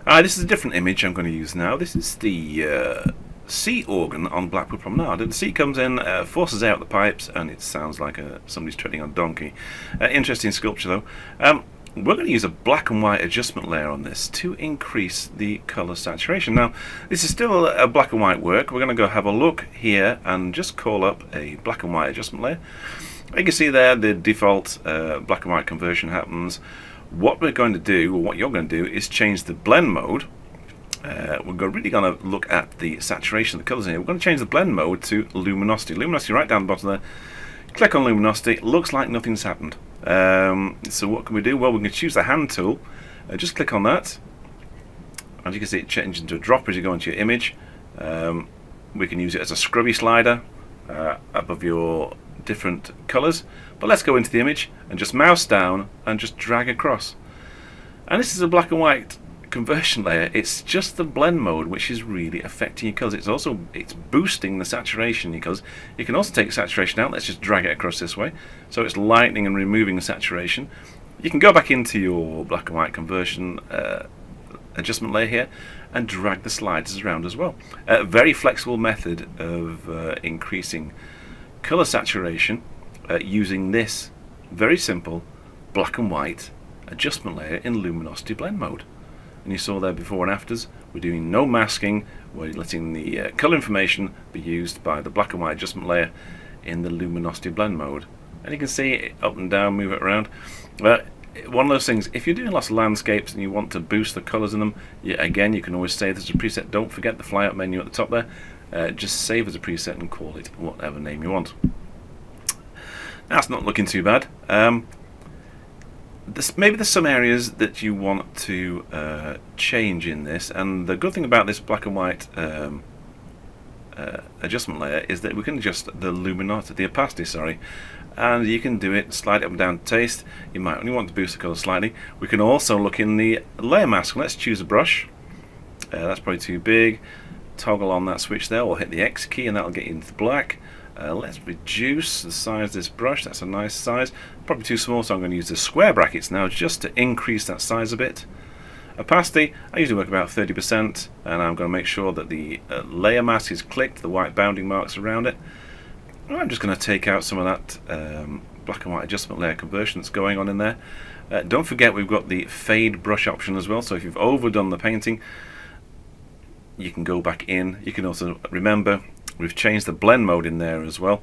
This is a different image I'm going to use now. This is the sea organ on Blackpool Promenade. The sea comes in, forces out the pipes, and it sounds like somebody's treading on a donkey. Interesting sculpture though. We're going to use a black and white adjustment layer on this to increase the colour saturation. Now, this is still a black and white work. We're going to go have a look here and just call up a black and white adjustment layer. You can see there the default black and white conversion happens. What we're going to do, or what you're going to do, is change the blend mode. We're really going to look at the saturation of the colours in here. We're going to change the blend mode to Luminosity. Luminosity right down the bottom there. Click on Luminosity. Looks like nothing's happened. So what can we do? Well, we can choose the hand tool. Just click on that. As you can see, it changes into a dropper as you go into your image. We can use it as a scrubby slider above your different colours. But let's go into the image and just mouse down and just drag across. And this is a black and white conversion layer. It's just the blend mode which is really affecting your colours. It's boosting the saturation in your colours. You can also take saturation out. Let's just drag it across this way. So it's lightening and removing the saturation. You can go back into your black and white conversion adjustment layer here and drag the sliders around as well. A very flexible method of increasing colour saturation using this very simple black and white adjustment layer in Luminosity blend mode. And you saw there before and afters. We're doing no masking. We're letting the colour information be used by the black and white adjustment layer in the Luminosity blend mode. And you can see it up and down, move it around. One of those things, if you're doing lots of landscapes and you want to boost the colours in them, again, you can always save as a preset. Don't forget the fly up menu at the top there. Just save as a preset and call it whatever name you want. That's not looking too bad. Maybe there's some areas that you want to change in this, and the good thing about this black and white adjustment layer is that we can adjust the luminosity, the opacity, sorry, and you can do it, slide it up and down to taste. You might only want to boost the colour slightly. We can also look in the layer mask. Let's choose a brush. That's probably too big. Toggle on that switch there, or hit the X key, and that'll get you into the black. Let's reduce the size of this brush. That's a nice size. Probably too small, so I'm going to use the square brackets now just to increase that size a bit. Opacity, I usually work about 30%, and I'm going to make sure that the layer mask is clicked, the white bounding marks around it. And I'm just going to take out some of that black and white adjustment layer conversion that's going on in there. Don't forget we've got the fade brush option as well, so if you've overdone the painting, you can go back in. You can also remember we've changed the blend mode in there as well.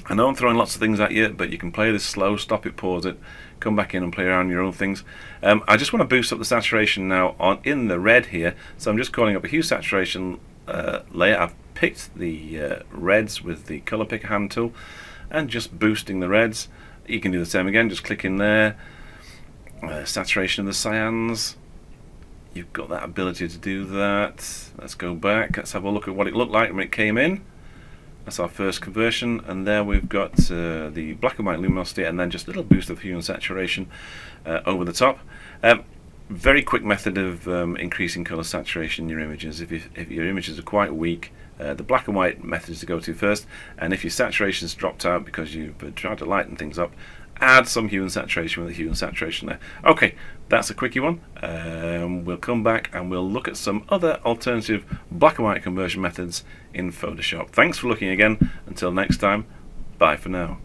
I know I'm throwing lots of things at you, but you can play this slow, stop it, pause it, come back in and play around your own things. I just want to boost up the saturation now in the red here, so I'm just calling up a hue saturation layer. I've picked the reds with the colour picker hand tool and just boosting the reds. You can do the same again, just click in there. Saturation of the cyans. You've got that ability to do that. Let's go back. Let's have a look at what it looked like when it came in. That's our first conversion, and there we've got the black and white luminosity, and then just a little boost of hue and saturation over the top. Very quick method of increasing colour saturation in your images. If your images are quite weak, the black and white method is to go to first, and if your saturation's dropped out because you've tried to lighten things up, add some hue and saturation with the hue and saturation there. Okay, that's a quickie one. We'll come back and we'll look at some other alternative black and white conversion methods in Photoshop. Thanks for looking again. Until next time, bye for now.